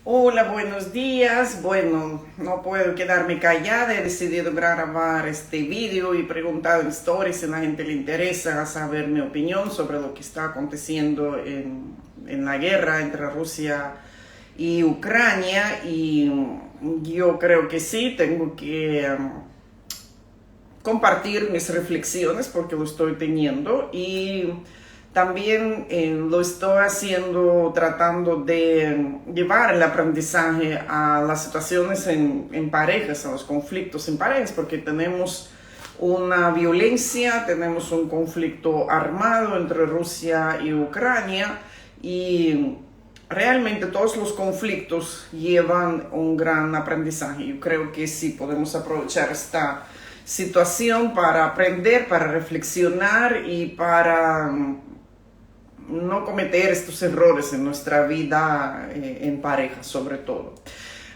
Hola, buenos días. Bueno, no puedo quedarme callada. He decidido grabar este vídeo y preguntar en stories si a la gente le interesa saber mi opinión sobre lo que está aconteciendo en la guerra entre Rusia y Ucrania. Y yo creo que sí, tengo que compartir mis reflexiones porque lo estoy teniendo y también lo estoy haciendo tratando de llevar el aprendizaje a las situaciones en parejas, a los conflictos en parejas, porque tenemos una violencia, tenemos un conflicto armado entre Rusia y Ucrania y realmente todos los conflictos llevan un gran aprendizaje. Yo creo que sí podemos aprovechar esta situación para aprender, para reflexionar y para no cometer estos errores en nuestra vida en pareja, sobre todo.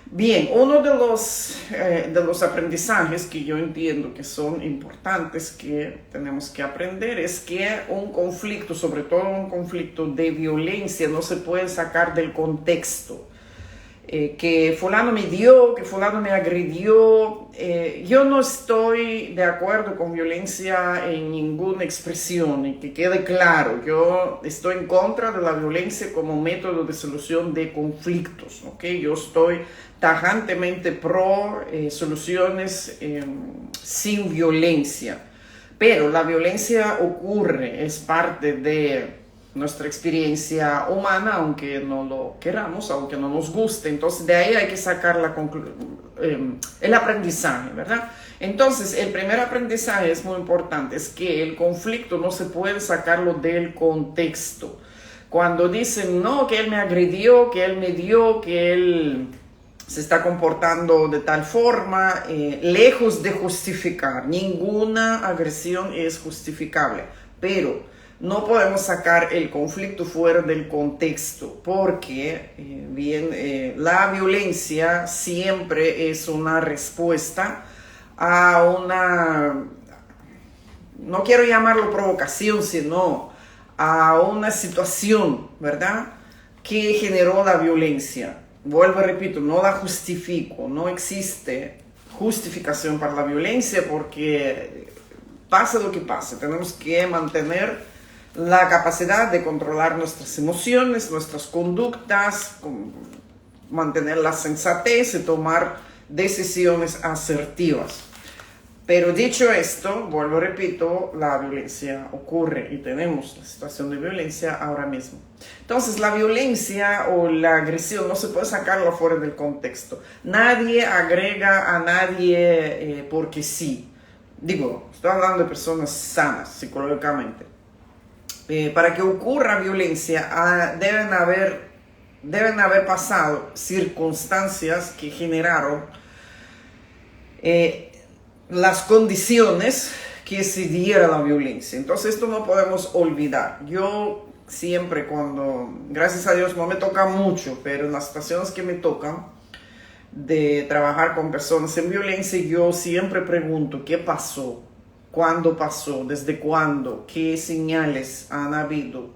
Bien, uno de los aprendizajes que yo entiendo que son importantes, que tenemos que aprender, es que un conflicto, sobre todo un conflicto de violencia, no se puede sacar del contexto. Que fulano me dio, que fulano me agredió. Yo no estoy de acuerdo con violencia en ninguna expresión, y que quede claro, yo estoy en contra de la violencia como método de solución de conflictos, ¿okay? Yo estoy tajantemente pro soluciones sin violencia, pero la violencia ocurre, es parte de nuestra experiencia humana, aunque no lo queramos, aunque no nos guste. Entonces de ahí hay que sacar el aprendizaje, ¿verdad? Entonces el primer aprendizaje es muy importante, es que el conflicto no se puede sacarlo del contexto. Cuando dicen, no, que él me agredió, que él me dio, que él se está comportando de tal forma, lejos de justificar, ninguna agresión es justificable, pero no podemos sacar el conflicto fuera del contexto, porque la violencia siempre es una respuesta a una, no quiero llamarlo provocación, sino a una situación, ¿verdad?, que generó la violencia. Vuelvo y repito, no la justifico, no existe justificación para la violencia, porque pase lo que pase, tenemos que mantener la capacidad de controlar nuestras emociones, nuestras conductas, mantener la sensatez y tomar decisiones asertivas. Pero dicho esto, vuelvo y repito, la violencia ocurre y tenemos la situación de violencia ahora mismo. Entonces, la violencia o la agresión no se puede sacarla fuera del contexto. Nadie agrega a nadie porque sí. Digo, estoy hablando de personas sanas psicológicamente. Para que ocurra violencia deben haber pasado circunstancias que generaron las condiciones que se diera la violencia. Entonces esto no podemos olvidar. Yo siempre gracias a Dios no me toca mucho, pero en las situaciones que me tocan de trabajar con personas en violencia, yo siempre pregunto, ¿qué pasó? ¿Cuándo pasó? ¿Desde cuándo? ¿Qué señales han habido?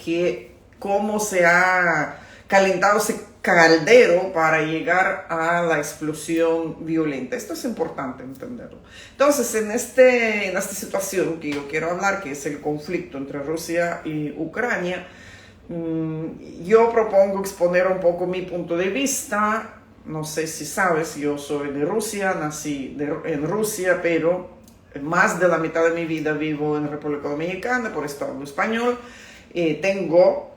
¿Cómo se ha calentado ese caldero para llegar a la explosión violenta? Esto es importante entenderlo. Entonces, en esta situación que yo quiero hablar, que es el conflicto entre Rusia y Ucrania, yo propongo exponer un poco mi punto de vista. No sé si sabes, yo soy de Rusia, nací en Rusia, pero más de la mitad de mi vida vivo en República Dominicana, por esto hablo español. Tengo,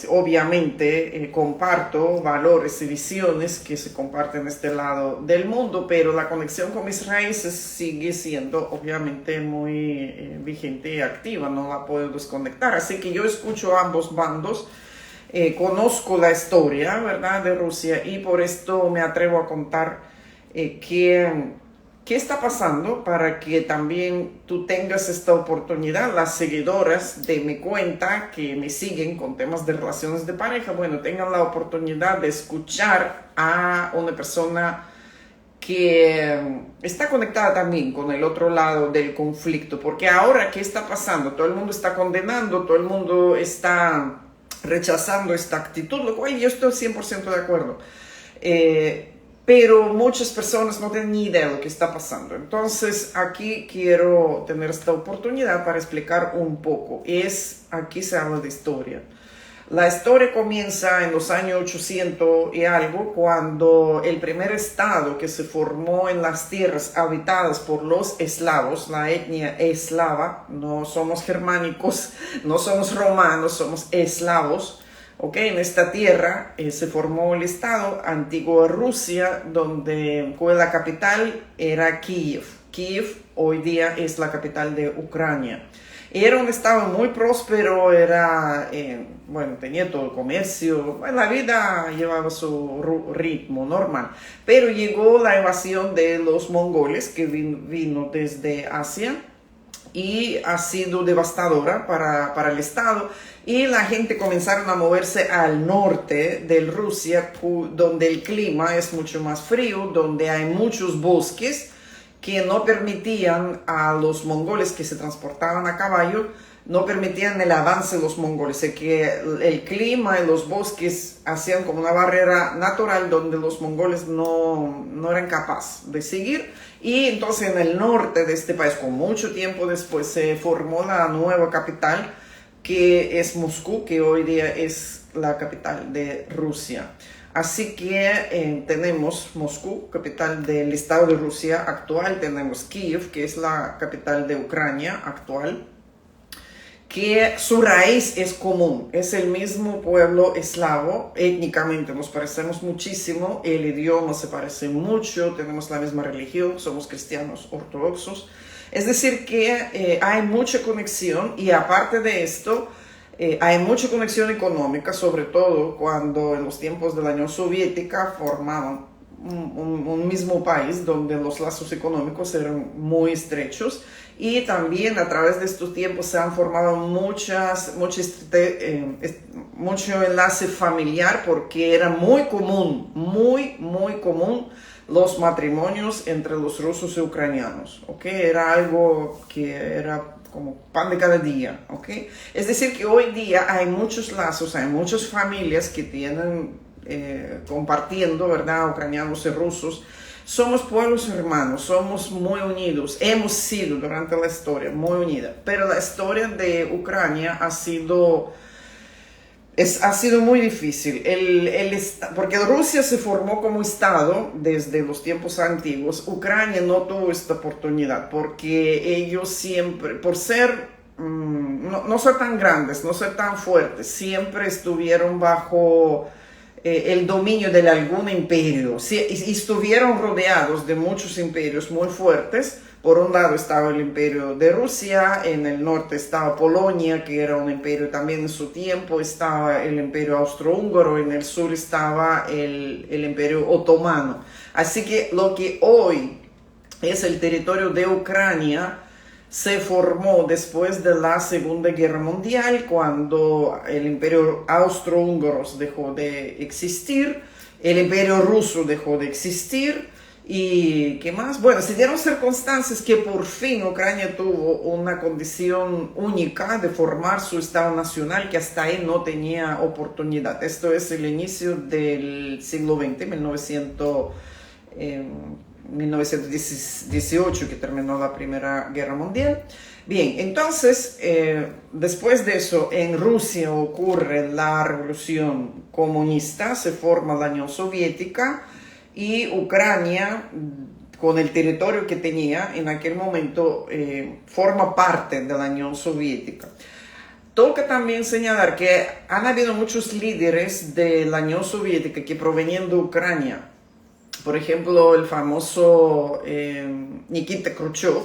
obviamente, comparto valores y visiones que se comparten en este lado del mundo, pero la conexión con mis raíces sigue siendo, obviamente, muy vigente y activa, no la puedo desconectar. Así que yo escucho a ambos bandos, conozco la historia, ¿verdad?, de Rusia, y por esto me atrevo a contar ¿qué está pasando para que también tú tengas esta oportunidad? Las seguidoras de mi cuenta que me siguen con temas de relaciones de pareja, bueno, tengan la oportunidad de escuchar a una persona que está conectada también con el otro lado del conflicto. Porque ahora, ¿qué está pasando? Todo el mundo está condenando, todo el mundo está rechazando esta actitud, lo cual yo estoy 100% de acuerdo. Pero muchas personas no tienen ni idea de lo que está pasando. Entonces, aquí quiero tener esta oportunidad para explicar un poco. Aquí se habla de historia. La historia comienza en los años 800 y algo, cuando el primer estado que se formó en las tierras habitadas por los eslavos, la etnia eslava, no somos germánicos, no somos romanos, somos eslavos, ¿okay? En esta tierra se formó el estado Antigua Rusia, cuya la capital era Kiev. Kiev hoy día es la capital de Ucrania. Era un estado muy próspero, tenía todo el comercio, la vida llevaba su ritmo normal. Pero llegó la invasión de los mongoles que vino desde Asia y ha sido devastadora para el estado. Y la gente comenzaron a moverse al norte de Rusia, donde el clima es mucho más frío, donde hay muchos bosques que no permitían a los mongoles que se transportaban a caballo, no permitían el avance de los mongoles, que el clima y los bosques hacían como una barrera natural donde los mongoles no eran capaces de seguir. Y entonces en el norte de este país, con mucho tiempo después, se formó la nueva capital, que es Moscú, que hoy día es la capital de Rusia. Así que tenemos Moscú, capital del estado de Rusia actual, tenemos Kiev, que es la capital de Ucrania actual, que su raíz es común, es el mismo pueblo eslavo, étnicamente nos parecemos muchísimo, el idioma se parece mucho, tenemos la misma religión, somos cristianos ortodoxos, es decir que hay mucha conexión y aparte de esto, hay mucha conexión económica, sobre todo cuando en los tiempos de la Unión Soviética formaban un mismo país donde los lazos económicos eran muy estrechos y también a través de estos tiempos se han formado mucho enlace familiar porque era muy común los matrimonios entre los rusos y ucranianos, ¿okay? Era algo que era como pan de cada día, ¿ok? Es decir, que hoy día hay muchos lazos, hay muchas familias que tienen compartiendo, ¿verdad? Ucranianos y rusos. Somos pueblos hermanos, somos muy unidos, hemos sido durante la historia muy unidos, pero la historia de Ucrania ha sido muy difícil, porque Rusia se formó como Estado desde los tiempos antiguos. Ucrania no tuvo esta oportunidad porque ellos siempre, por ser, no ser tan grandes, no ser tan fuertes, siempre estuvieron bajo el dominio de algún imperio. Y estuvieron rodeados de muchos imperios muy fuertes. Por un lado estaba el imperio de Rusia, en el norte estaba Polonia, que era un imperio también en su tiempo, estaba el imperio austrohúngaro, en el sur estaba el imperio otomano. Así que lo que hoy es el territorio de Ucrania se formó después de la Segunda Guerra Mundial, cuando el imperio austrohúngaro dejó de existir, el imperio ruso dejó de existir. ¿Y qué más? Bueno, se dieron circunstancias que por fin Ucrania tuvo una condición única de formar su Estado nacional, que hasta ahí no tenía oportunidad. Esto es el inicio del siglo XX, 1918, que terminó la Primera Guerra Mundial. Bien, entonces, después de eso, en Rusia ocurre la Revolución Comunista, se forma la Unión Soviética, y Ucrania, con el territorio que tenía en aquel momento, forma parte de la Unión Soviética. Toca también señalar que han habido muchos líderes de la Unión Soviética que provenían de Ucrania. Por ejemplo, el famoso Nikita Khrushchev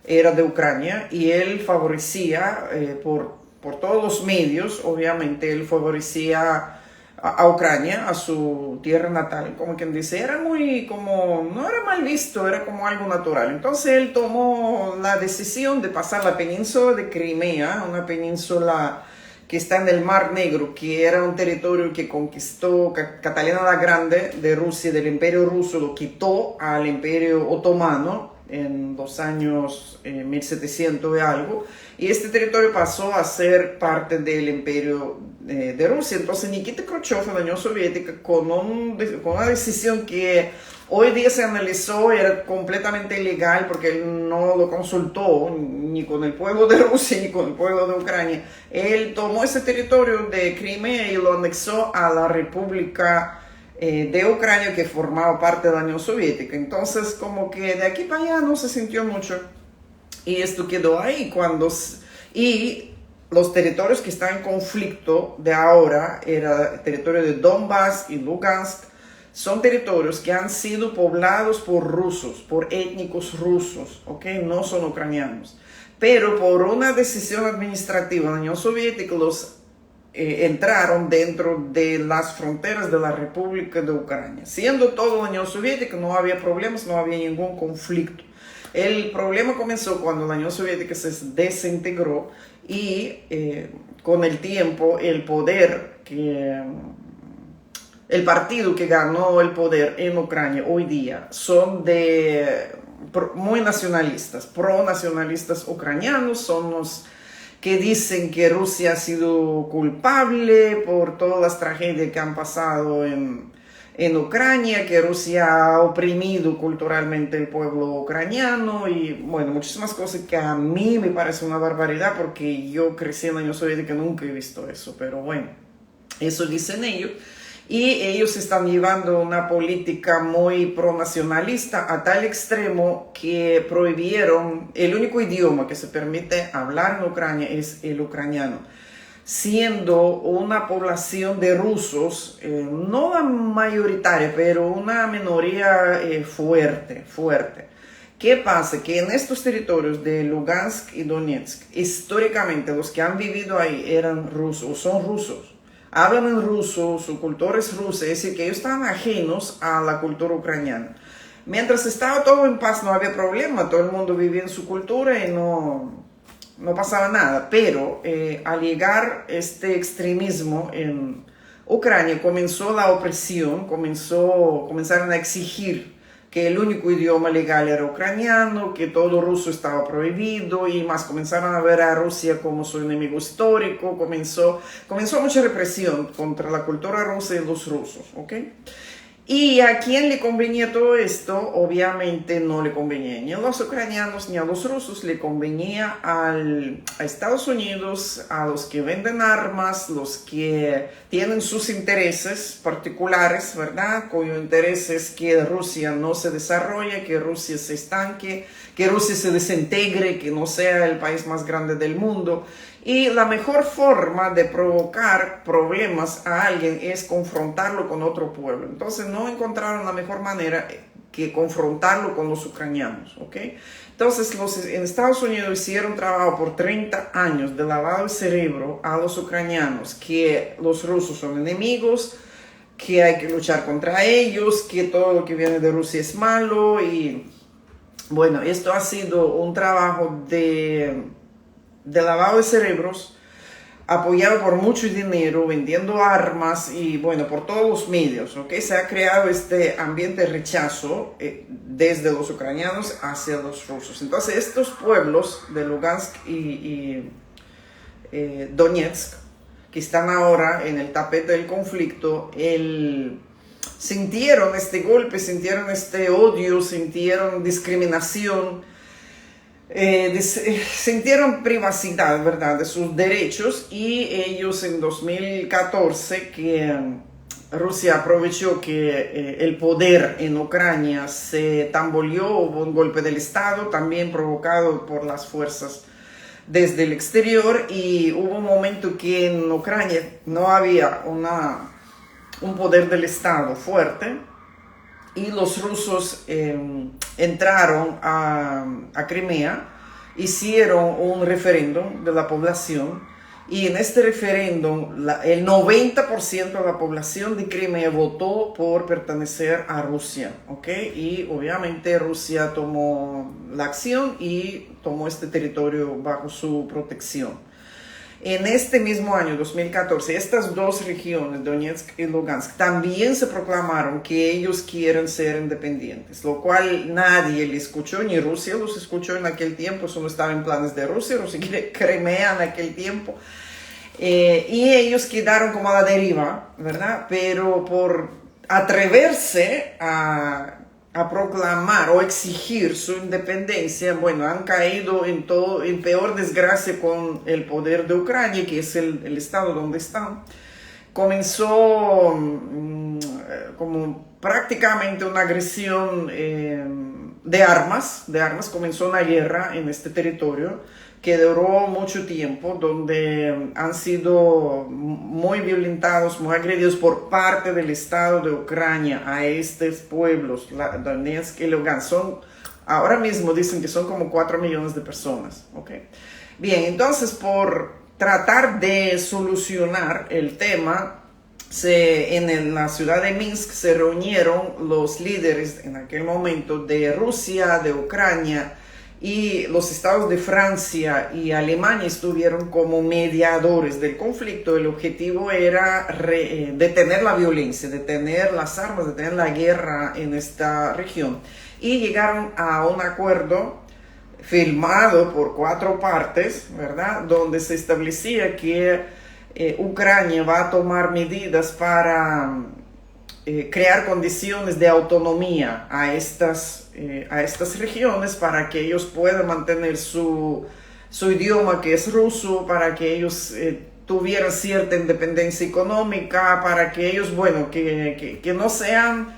era de Ucrania y él favorecía, por todos los medios, obviamente, él favorecía a Ucrania, a su tierra natal, como quien dice, no era mal visto, era como algo natural. Entonces él tomó la decisión de pasar la península de Crimea, una península que está en el Mar Negro, que era un territorio que conquistó Catalina la Grande de Rusia, del Imperio Ruso, lo quitó al Imperio Otomano, en los años 1700 y algo, y este territorio pasó a ser parte del imperio de Rusia. Entonces Nikita Khrushchev en la Unión Soviética, con una decisión que hoy día se analizó, era completamente ilegal porque él no lo consultó ni con el pueblo de Rusia ni con el pueblo de Ucrania. Él tomó ese territorio de Crimea y lo anexó a la República de Ucrania, que formaba parte de la Unión Soviética. Entonces, como que de aquí para allá no se sintió mucho. Y esto quedó ahí. Y los territorios que están en conflicto de ahora, era el territorio de Donbass y Lugansk, son territorios que han sido poblados por rusos, por étnicos rusos, ¿ok? No son ucranianos. Pero por una decisión administrativa de la Unión Soviética, los entraron dentro de las fronteras de la República de Ucrania. Siendo todo la Unión Soviética, no había problemas, no había ningún conflicto. El problema comenzó cuando la Unión Soviética se desintegró y con el tiempo el partido que ganó el poder en Ucrania hoy día son muy nacionalistas, pro-nacionalistas ucranianos, son los que dicen que Rusia ha sido culpable por todas las tragedias que han pasado en Ucrania, que Rusia ha oprimido culturalmente el pueblo ucraniano y, bueno, muchísimas cosas que a mí me parece una barbaridad porque yo crecí en la Unión Soviética y nunca he visto eso, pero bueno, eso dicen ellos. Y ellos están llevando una política muy pronacionalista a tal extremo que prohibieron, el único idioma que se permite hablar en Ucrania es el ucraniano, siendo una población de rusos, no la mayoritaria, pero una minoría fuerte. ¿Qué pasa? Que en estos territorios de Lugansk y Donetsk, históricamente los que han vivido ahí eran rusos, son rusos. Hablan en ruso, su cultura es rusa, es decir, que ellos estaban ajenos a la cultura ucraniana. Mientras estaba todo en paz, no había problema, todo el mundo vivía en su cultura y no pasaba nada. Pero al llegar este extremismo en Ucrania, comenzó la opresión, comenzaron a exigir que el único idioma legal era ucraniano, que todo ruso estaba prohibido y más comenzaron a ver a Rusia como su enemigo histórico, comenzó mucha represión contra la cultura rusa y los rusos, ¿ok? Y a quien le convenía todo esto, obviamente no le convenía ni a los ucranianos ni a los rusos, le convenía a Estados Unidos, a los que venden armas, los que tienen sus intereses particulares, ¿verdad? Cuyo interés es que Rusia no se desarrolle, que Rusia se estanque, que Rusia se desintegre, que no sea el país más grande del mundo. Y la mejor forma de provocar problemas a alguien es confrontarlo con otro pueblo. Entonces no encontraron la mejor manera que confrontarlo con los ucranianos, ¿ok? Entonces en Estados Unidos hicieron trabajo por 30 años de lavado de cerebro a los ucranianos, que los rusos son enemigos, que hay que luchar contra ellos, que todo lo que viene de Rusia es malo. Y bueno, esto ha sido un trabajo de lavado de cerebros, apoyado por mucho dinero, vendiendo armas y bueno, por todos los medios, ¿ok? Se ha creado este ambiente de rechazo desde los ucranianos hacia los rusos. Entonces estos pueblos de Lugansk y Donetsk, que están ahora en el tapete del conflicto, sintieron este golpe, sintieron este odio, sintieron discriminación, sintieron privacidad, ¿verdad?, de sus derechos. Y ellos en 2014, que Rusia aprovechó que el poder en Ucrania se tamboleó, hubo un golpe del Estado también provocado por las fuerzas desde el exterior, y hubo un momento que en Ucrania no había un poder del Estado fuerte, y los rusos entraron a Crimea, hicieron un referéndum de la población, y en este referéndum el 90% de la población de Crimea votó por pertenecer a Rusia, ¿ok? Y obviamente Rusia tomó la acción y tomó este territorio bajo su protección. En este mismo año, 2014, estas dos regiones, Donetsk y Lugansk, también se proclamaron que ellos quieren ser independientes, lo cual nadie le escuchó, ni Rusia los escuchó en aquel tiempo, eso no estaba en planes de Rusia, Rusia quiere Crimea en aquel tiempo. Y ellos quedaron como a la deriva, ¿verdad? Pero por atreverse a proclamar o exigir su independencia, bueno, han caído en peor desgracia con el poder de Ucrania, que es el estado donde están. Comenzó como prácticamente una agresión de armas, comenzó una guerra en este territorio que duró mucho tiempo, donde han sido muy violentados, muy agredidos por parte del Estado de Ucrania a estos pueblos, Donetsk y Lugansk. Ahora mismo dicen que son como 4 millones de personas. ¿Okay? Bien, entonces por tratar de solucionar el tema, en la ciudad de Minsk se reunieron los líderes en aquel momento de Rusia, de Ucrania, y los estados de Francia y Alemania estuvieron como mediadores del conflicto. El objetivo era detener la violencia, detener las armas, detener la guerra en esta región. Y llegaron a un acuerdo firmado por 4 partes, ¿verdad? Donde se establecía que Ucrania va a tomar medidas para crear condiciones de autonomía a estas regiones para que ellos puedan mantener su idioma, que es ruso, para que ellos tuvieran cierta independencia económica, para que ellos, bueno, que no sean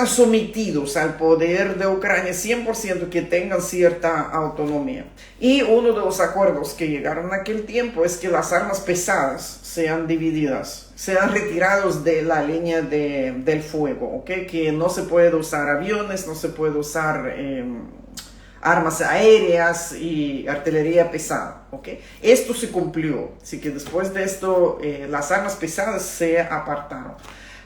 sometidos al poder de Ucrania 100%, que tengan cierta autonomía. Y uno de los acuerdos que llegaron en aquel tiempo es que las armas pesadas sean divididas, sean retirados de la línea del fuego, ¿okay? Que no se puede usar aviones, no se puede usar armas aéreas y artillería pesada, ¿okay? Esto se cumplió, así que después de esto las armas pesadas se apartaron.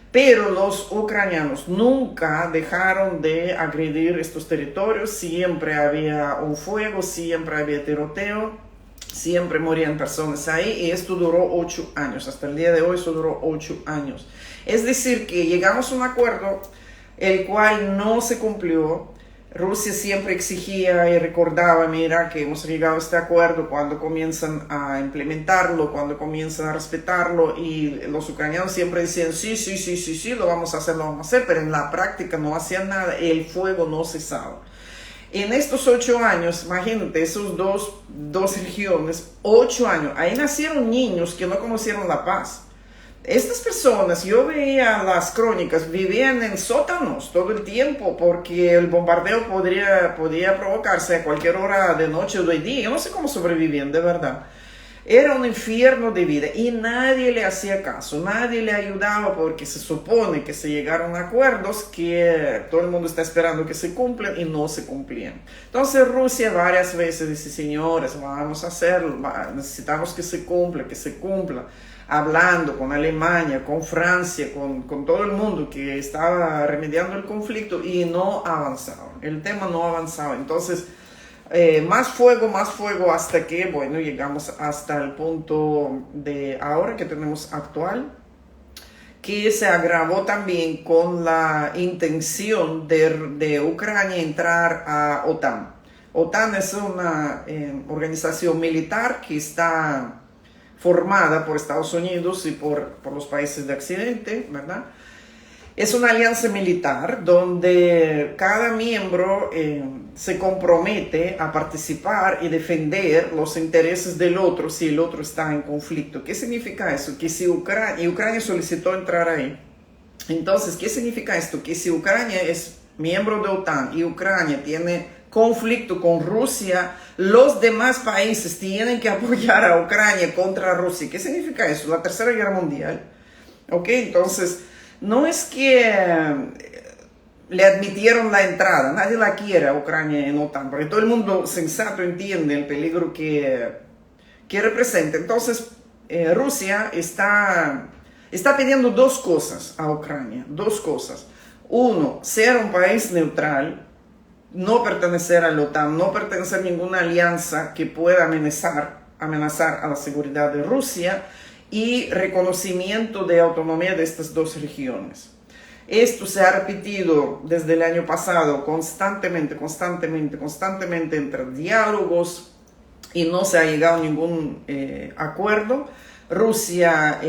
Pero los ucranianos nunca dejaron de agredir estos territorios, siempre había un fuego, siempre había tiroteo, siempre morían personas ahí, y esto duró 8 años, hasta el día de hoy eso duró 8 años. Es decir, que llegamos a un acuerdo el cual no se cumplió. Rusia siempre exigía y recordaba, mira, que hemos llegado a este acuerdo, cuando comienzan a implementarlo, cuando comienzan a respetarlo, y los ucranianos siempre decían, sí, lo vamos a hacer, pero en la práctica no hacían nada, el fuego no cesaba. En estos 8 años, imagínate, esos dos regiones, 8 años, ahí nacieron niños que no conocieron la paz. Estas personas, yo veía las crónicas, vivían en sótanos todo el tiempo porque el bombardeo podía provocarse a cualquier hora de noche o de día. Yo no sé cómo sobrevivían, de verdad. Era un infierno de vida y nadie le hacía caso, nadie le ayudaba, porque se supone que se llegaron a acuerdos que todo el mundo está esperando que se cumplan y no se cumplían. Entonces Rusia varias veces dice, señores, vamos a hacerlo, necesitamos que se cumpla. Hablando con Alemania, con Francia, con todo el mundo que estaba remediando el conflicto, y no avanzaba, el tema no avanzaba. Entonces, más fuego, hasta que, bueno, llegamos hasta el punto de ahora que tenemos actual, que se agravó también con la intención de Ucrania entrar a OTAN. OTAN es una organización militar que está formada por Estados Unidos y por los países de Occidente, ¿verdad? Es una alianza militar donde cada miembro se compromete a participar y defender los intereses del otro si el otro está en conflicto. ¿Qué significa eso? Que si Ucrania solicitó entrar ahí, entonces, ¿qué significa esto? Que si Ucrania es miembro de OTAN y Ucrania tiene conflicto con Rusia, los demás países tienen que apoyar a Ucrania contra Rusia. ¿Qué significa eso? La Tercera Guerra Mundial. ¿Ok? Entonces, no es que le admitieron la entrada, nadie la quiere a Ucrania en OTAN, porque todo el mundo sensato entiende el peligro que representa. Entonces, Rusia está pidiendo 2 cosas a Ucrania, 2 cosas. Uno, ser un país neutral, no pertenecer a la OTAN, no pertenecer a ninguna alianza que pueda amenazar amenazar a la seguridad de Rusia y reconocimiento de autonomía de estas dos regiones. Esto se ha repetido desde el año pasado constantemente entre diálogos y no se ha llegado a ningún acuerdo. Rusia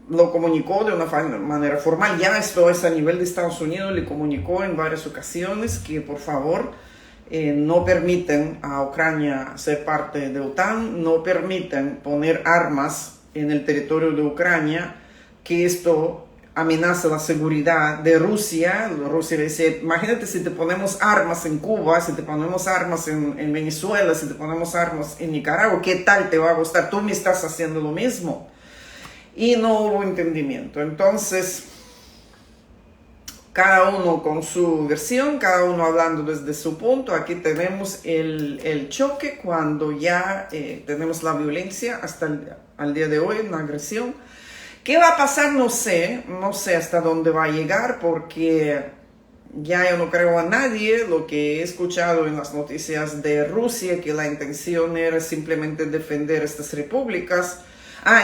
lo comunicó de una manera formal, ya esto es a nivel de Estados Unidos, le comunicó en varias ocasiones que por favor no permiten a Ucrania ser parte de OTAN, no permiten poner armas en el territorio de Ucrania, que esto amenaza la seguridad de Rusia. Rusia dice, imagínate si te ponemos armas en Cuba, si te ponemos armas en Venezuela, si te ponemos armas en Nicaragua, ¿qué tal te va a gustar? Tú me estás haciendo lo mismo. Y no hubo entendimiento. Entonces, cada uno con su versión, cada uno hablando desde su punto. Aquí tenemos el choque cuando ya tenemos la violencia hasta el día de hoy, una agresión. ¿Qué va a pasar? No sé hasta dónde va a llegar, porque ya yo no creo a nadie. Lo que he escuchado en las noticias de Rusia, que la intención era simplemente defender estas repúblicas.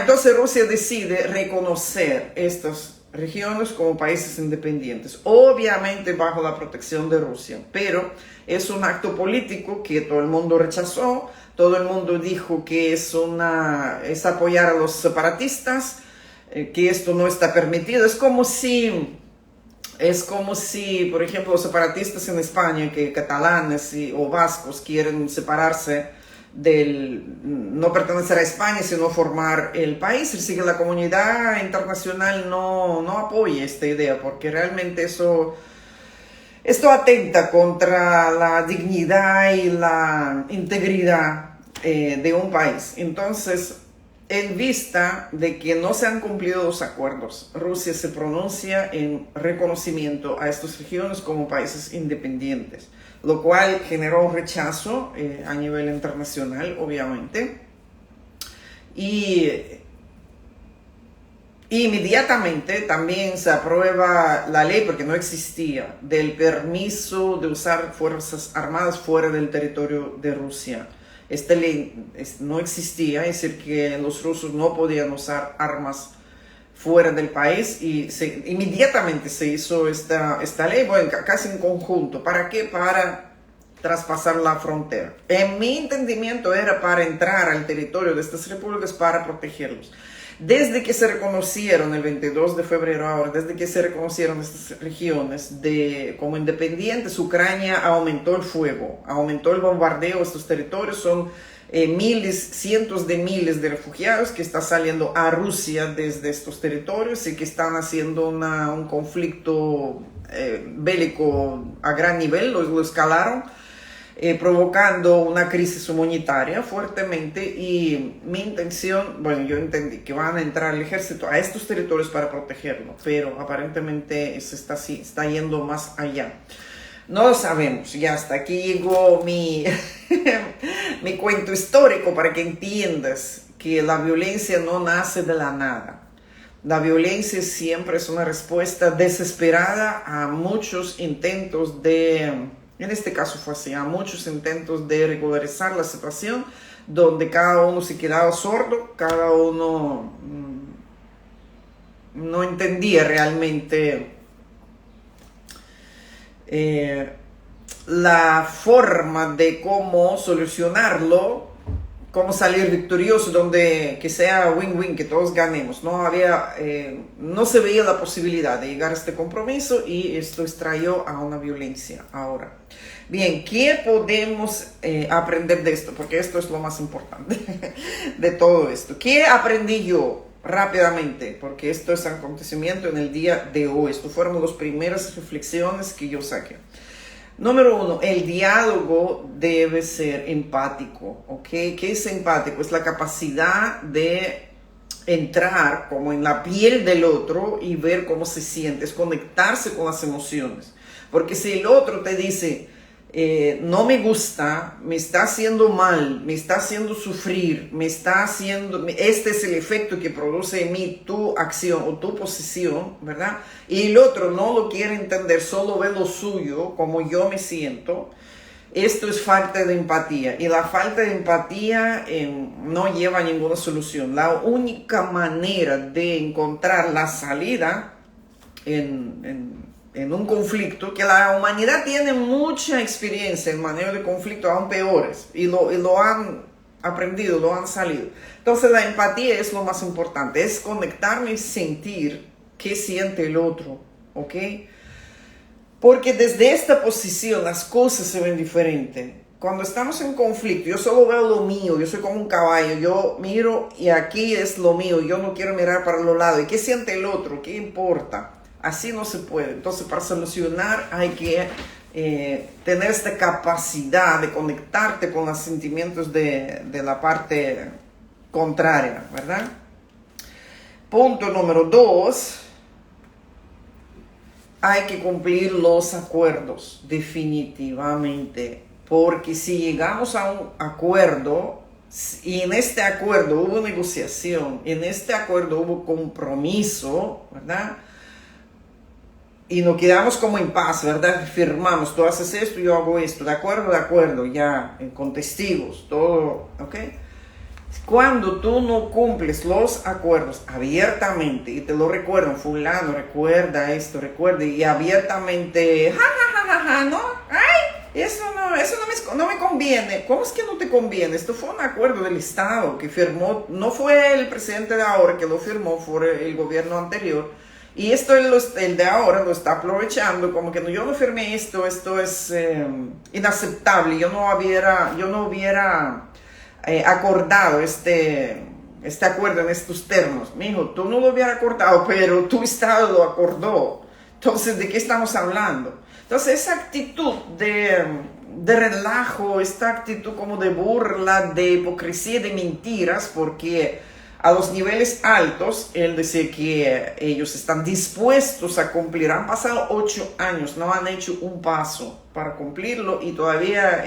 Entonces Rusia decide reconocer estas regiones como países independientes, obviamente bajo la protección de Rusia, pero es un acto político que todo el mundo rechazó, todo el mundo dijo que es apoyar a los separatistas, que esto no está permitido. Es como si, por ejemplo, los separatistas en España, que catalanes o vascos quieren separarse no pertenecer a España, sino formar el país. Así que la comunidad internacional no apoya esta idea, porque realmente esto atenta contra la dignidad y la integridad de un país. Entonces, en vista de que no se han cumplido los acuerdos, Rusia se pronuncia en reconocimiento a estas regiones como países independientes, lo cual generó un rechazo a nivel internacional, obviamente. Y inmediatamente también se aprueba la ley, porque no existía, del permiso de usar fuerzas armadas fuera del territorio de Rusia. Esta ley no existía, es decir, que los rusos no podían usar armas fuera del país, y inmediatamente se hizo esta ley, bueno, casi en conjunto. ¿Para qué? Para traspasar la frontera. En mi entendimiento era para entrar al territorio de estas repúblicas, para protegerlos. Desde que se reconocieron el 22 de febrero ahora, desde que se reconocieron estas regiones como independientes, Ucrania aumentó el fuego, aumentó el bombardeo de estos territorios. Son cientos de miles de refugiados que están saliendo a Rusia desde estos territorios y que están haciendo un conflicto bélico a gran nivel, lo escalaron, provocando una crisis humanitaria fuertemente. Y mi intención, bueno, yo entendí que van a entrar el ejército a estos territorios para protegerlo, pero aparentemente se está yendo más allá. No lo sabemos. Ya hasta aquí llegó mi cuento histórico, para que entiendas que la violencia no nace de la nada. La violencia siempre es una respuesta desesperada a muchos intentos en este caso fue así, a muchos intentos de regularizar la situación, donde cada uno se quedaba sordo, cada uno no entendía realmente la forma de cómo solucionarlo, cómo salir victorioso, que sea win-win, que todos ganemos. No se veía la posibilidad de llegar a este compromiso, y esto extrayó a una violencia ahora. Bien, ¿qué podemos aprender de esto? Porque esto es lo más importante de todo esto. ¿Qué aprendí yo? Rápidamente, porque esto es acontecimiento en el día de hoy. Esto fueron las primeras reflexiones que yo saqué. Número 1, el diálogo debe ser empático, ¿ok? ¿Qué es empático? Es la capacidad de entrar como en la piel del otro y ver cómo se siente, es conectarse con las emociones. Porque si el otro te dice, no me gusta, me está haciendo mal, me está haciendo sufrir, este es el efecto que produce en mí tu acción o tu posición, ¿verdad? Y el otro no lo quiere entender, solo ve lo suyo, como yo me siento. Esto es falta de empatía y la falta de empatía no lleva a ninguna solución. La única manera de encontrar la salida en un conflicto, que la humanidad tiene mucha experiencia en manejo de conflictos aún peores y lo han aprendido, lo han salido. Entonces la empatía es lo más importante, es conectarme y sentir qué siente el otro, ¿ok? Porque desde esta posición las cosas se ven diferentes. Cuando estamos en conflicto, yo solo veo lo mío, yo soy como un caballo, yo miro y aquí es lo mío, yo no quiero mirar para los lados. ¿Y qué siente el otro? ¿Qué importa? Así no se puede. Entonces, para solucionar hay que tener esta capacidad de conectarte con los sentimientos de la parte contraria, ¿verdad? Punto número 2. Hay que cumplir los acuerdos, definitivamente, porque si llegamos a un acuerdo y en este acuerdo hubo negociación, en este acuerdo hubo compromiso, ¿verdad? Y nos quedamos como en paz, ¿verdad? Firmamos, tú haces esto, yo hago esto, de acuerdo, ya, con testigos, todo, ¿ok? Cuando tú no cumples los acuerdos abiertamente y te lo recuerdan, fulano, recuerda esto, recuerda, y abiertamente, no, ay, eso no me conviene. ¿Cómo es que no te conviene? Esto fue un acuerdo del Estado que firmó, no fue el presidente de ahora que lo firmó, fue el gobierno anterior, y esto el de ahora lo está aprovechando, como que no, yo no firmé esto es inaceptable, yo no hubiera acordado este acuerdo en estos términos. Mijo, tú no lo hubieras acordado, pero tu Estado lo acordó. Entonces, ¿de qué estamos hablando? Entonces, esa actitud de relajo, esta actitud como de burla, de hipocresía, de mentiras, porque a los niveles altos, él dice que ellos están dispuestos a cumplir. Han pasado 8 años, no han hecho un paso para cumplirlo y todavía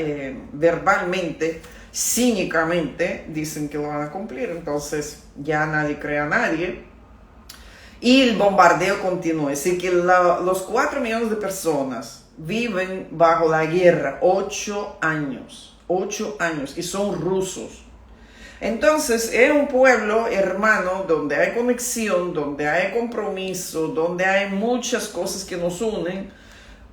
verbalmente, cínicamente dicen que lo van a cumplir. Entonces ya nadie cree a nadie y el bombardeo continúa. Es decir, que los 4 millones de personas viven bajo la guerra 8 años y son rusos. Entonces es un pueblo hermano donde hay conexión, donde hay compromiso, donde hay muchas cosas que nos unen.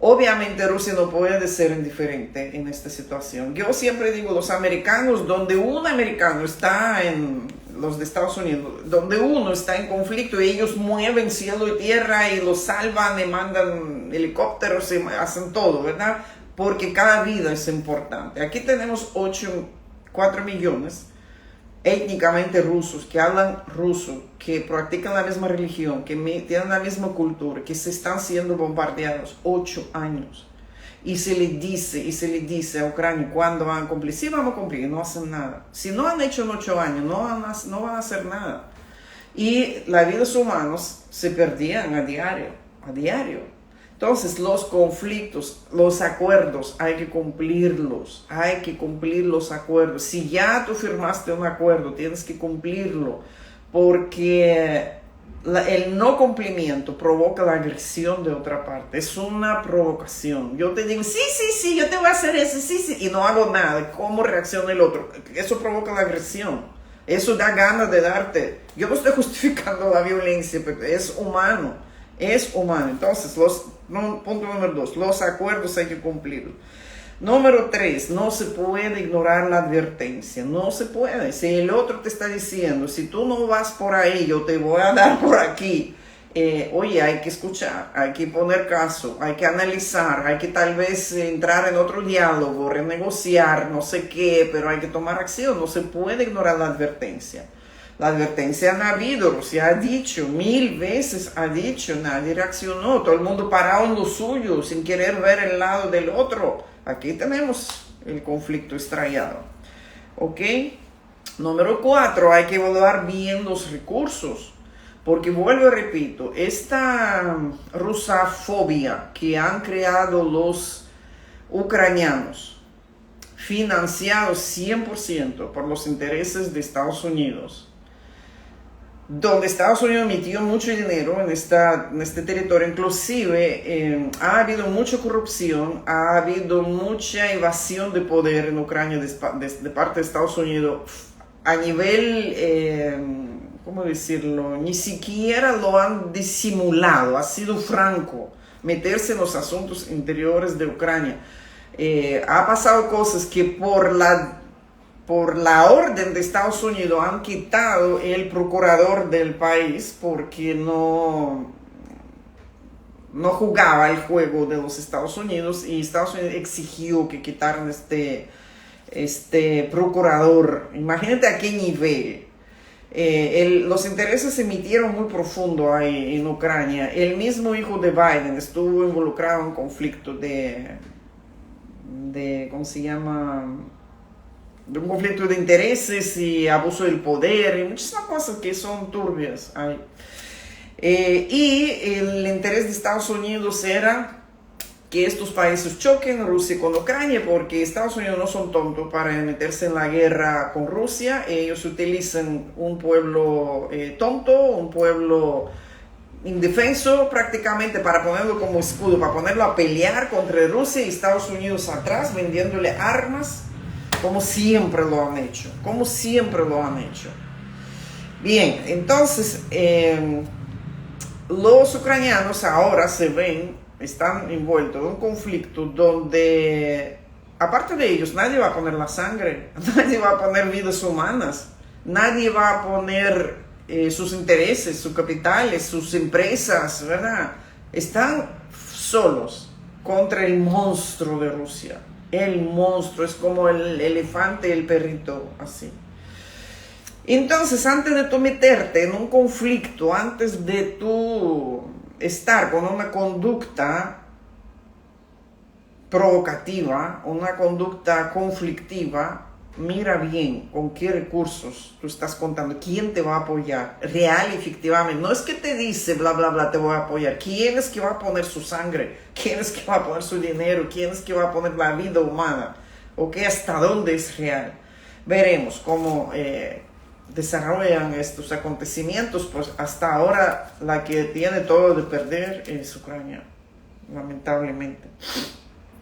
Obviamente Rusia no puede ser indiferente en esta situación. Yo siempre digo, los americanos, donde un americano está en los de Estados Unidos, donde uno está en conflicto y ellos mueven cielo y tierra y los salvan y mandan helicópteros y hacen todo, ¿verdad? Porque cada vida es importante. Aquí tenemos 4 millones étnicamente rusos, que hablan ruso, que practican la misma religión, que tienen la misma cultura, que se están siendo bombardeados 8 años. Y se le dice a Ucrania cuándo van a cumplir. Sí, vamos a cumplir, y no hacen nada. Si no han hecho en 8 años, no van a hacer nada. Y las vidas humanas se perdían a diario. Entonces, los conflictos, los acuerdos, hay que cumplir los acuerdos. Si ya tú firmaste un acuerdo, tienes que cumplirlo, porque el no cumplimiento provoca la agresión de otra parte. Es una provocación. Yo te digo, sí, yo te voy a hacer eso, sí, y no hago nada. ¿Cómo reacciona el otro? Eso provoca la agresión. Eso da ganas de darte. Yo no estoy justificando la violencia, pero es humano. Entonces, punto número 2, los acuerdos hay que cumplirlos. Número 3, no se puede ignorar la advertencia, no se puede. Si el otro te está diciendo, si tú no vas por ahí, yo te voy a dar por aquí. Oye, hay que escuchar, hay que poner caso, hay que analizar, hay que tal vez entrar en otro diálogo, renegociar, no sé qué, pero hay que tomar acción, no se puede ignorar la advertencia. La advertencia ha habido, Rusia ha dicho, 1000 veces ha dicho, nadie reaccionó, todo el mundo parado en lo suyo, sin querer ver el lado del otro. Aquí tenemos el conflicto estrellado. ¿Ok? Número 4, hay que evaluar bien los recursos. Porque vuelvo y repito, esta rusafobia que han creado los ucranianos, financiados 100% por los intereses de Estados Unidos, donde Estados Unidos metió mucho dinero en este territorio. Inclusive ha habido mucha corrupción, ha habido mucha evasión de poder en Ucrania de parte de Estados Unidos a nivel, ¿cómo decirlo? Ni siquiera lo han disimulado, ha sido franco meterse en los asuntos interiores de Ucrania. Ha pasado cosas que por la orden de Estados Unidos han quitado el procurador del país porque no jugaba el juego de los Estados Unidos, y Estados Unidos exigió que quitaran este procurador. Imagínate a qué nivel. Los intereses se metieron muy profundo ahí en Ucrania. El mismo hijo de Biden estuvo involucrado en conflicto de ¿cómo se llama? De un conflicto de intereses y abuso del poder y muchísimas cosas que son turbias ahí. Y el interés de Estados Unidos era que estos países choquen, Rusia con Ucrania, porque Estados Unidos no son tontos para meterse en la guerra con Rusia. Ellos utilizan un pueblo tonto, un pueblo indefenso prácticamente, para ponerlo como escudo, para ponerlo a pelear contra Rusia, y Estados Unidos atrás vendiéndole armas, como siempre lo han hecho, Bien, entonces los ucranianos ahora están envueltos en un conflicto donde, aparte de ellos, nadie va a poner la sangre, nadie va a poner vidas humanas, nadie va a poner sus intereses, sus capitales, sus empresas, ¿verdad? Están solos contra el monstruo de Rusia. El monstruo es como el elefante y el perrito, así. Entonces, antes de tú meterte en un conflicto, antes de tú estar con una conducta provocativa, una conducta conflictiva, mira bien con qué recursos tú estás contando, quién te va a apoyar, real y efectivamente. No es que te dice bla bla bla te voy a apoyar, quién es que va a poner su sangre, quién es que va a poner su dinero, quién es que va a poner la vida humana, ok, hasta dónde es real. Veremos cómo desarrollan estos acontecimientos. Pues hasta ahora la que tiene todo de perder es Ucrania, lamentablemente.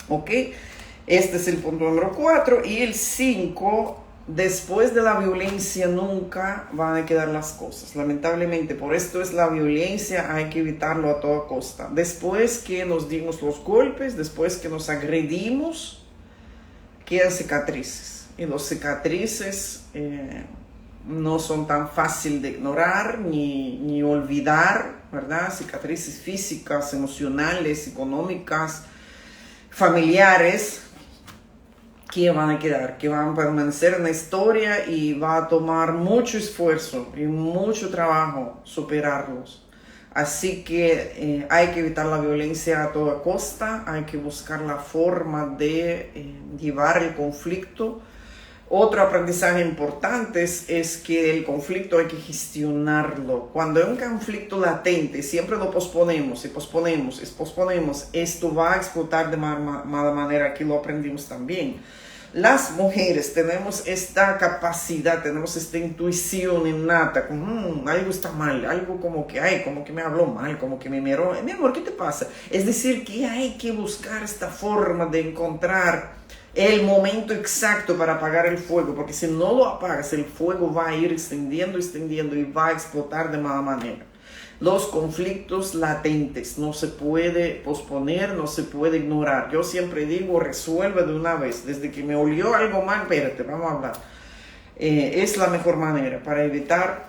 Ok, este es el punto número 4. Y el 5, después de la violencia nunca van a quedar las cosas, lamentablemente. Por esto es la violencia, hay que evitarlo a toda costa. Después que nos dimos los golpes, después que nos agredimos, quedan cicatrices. Y los cicatrices no son tan fácil de ignorar ni olvidar, ¿verdad? Cicatrices físicas, emocionales, económicas, familiares, que van a quedar, que van a permanecer en la historia, y va a tomar mucho esfuerzo y mucho trabajo superarlos. Así que hay que evitar la violencia a toda costa, hay que buscar la forma de llevar el conflicto. Otro aprendizaje importante es que el conflicto hay que gestionarlo. Cuando hay un conflicto latente, siempre lo posponemos y posponemos, esto va a explotar de mala manera. Aquí lo aprendimos también. Las mujeres tenemos esta capacidad, tenemos esta intuición innata, como algo está mal, algo como que me habló mal, como que me miró, mi amor, ¿qué te pasa? Es decir, que hay que buscar esta forma de encontrar el momento exacto para apagar el fuego, porque si no lo apagas, el fuego va a ir extendiendo y va a explotar de mala manera. Los conflictos latentes no se puede posponer, no se puede ignorar. Yo siempre digo, resuelve de una vez. Desde que me olió algo mal, espérate, vamos a hablar. Es la mejor manera para evitar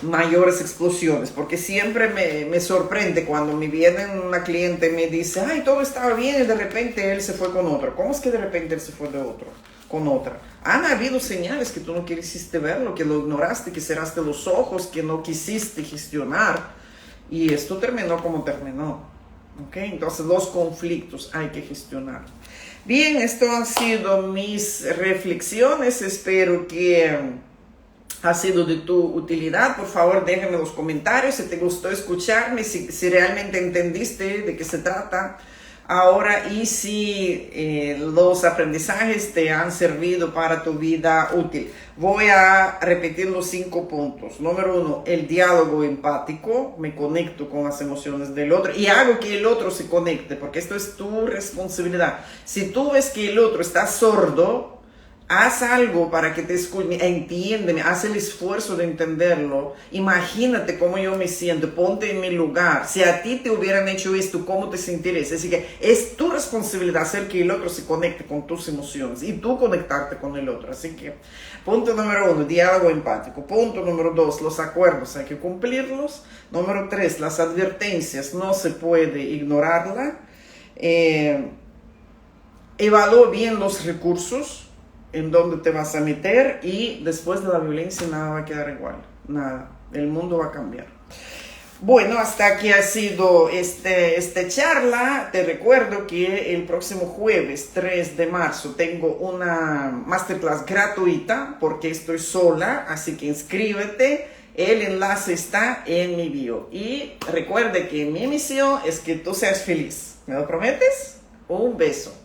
mayores explosiones, porque siempre me sorprende cuando me viene una cliente y me dice, ay, todo estaba bien y de repente él se fue con otro. ¿Cómo es que de repente él se fue con otra? Han habido señales que tú no quisiste verlo, que lo ignoraste, que cerraste los ojos, que no quisiste gestionar, y esto terminó como terminó. ¿Okay? Entonces los conflictos hay que gestionar. Bien, esto han sido mis reflexiones, espero que ha sido de tu utilidad. Por favor, déjame en los comentarios si te gustó escucharme, si realmente entendiste de qué se trata. Ahora, y si los aprendizajes te han servido para tu vida útil, voy a repetir los 5 puntos. Número 1, el diálogo empático. Me conecto con las emociones del otro y hago que el otro se conecte, porque esto es tu responsabilidad. Si tú ves que el otro está sordo, haz algo para que te escuche, entiéndeme, haz el esfuerzo de entenderlo. Imagínate cómo yo me siento, ponte en mi lugar. Si a ti te hubieran hecho esto, ¿cómo te sentirías? Así que es tu responsabilidad hacer que el otro se conecte con tus emociones y tú conectarte con el otro. Así que punto número 1, diálogo empático. Punto número 2, los acuerdos hay que cumplirlos. Número 3, las advertencias no se puede ignorarlas. Evalúa bien los recursos en dónde te vas a meter, y después de la violencia nada va a quedar igual, nada, el mundo va a cambiar. Bueno, hasta aquí ha sido esta charla. Te recuerdo que el próximo jueves 3 de marzo tengo una masterclass gratuita porque estoy sola, así que inscríbete, el enlace está en mi bio. Y recuerde que mi misión es que tú seas feliz. ¿Me lo prometes? Un beso.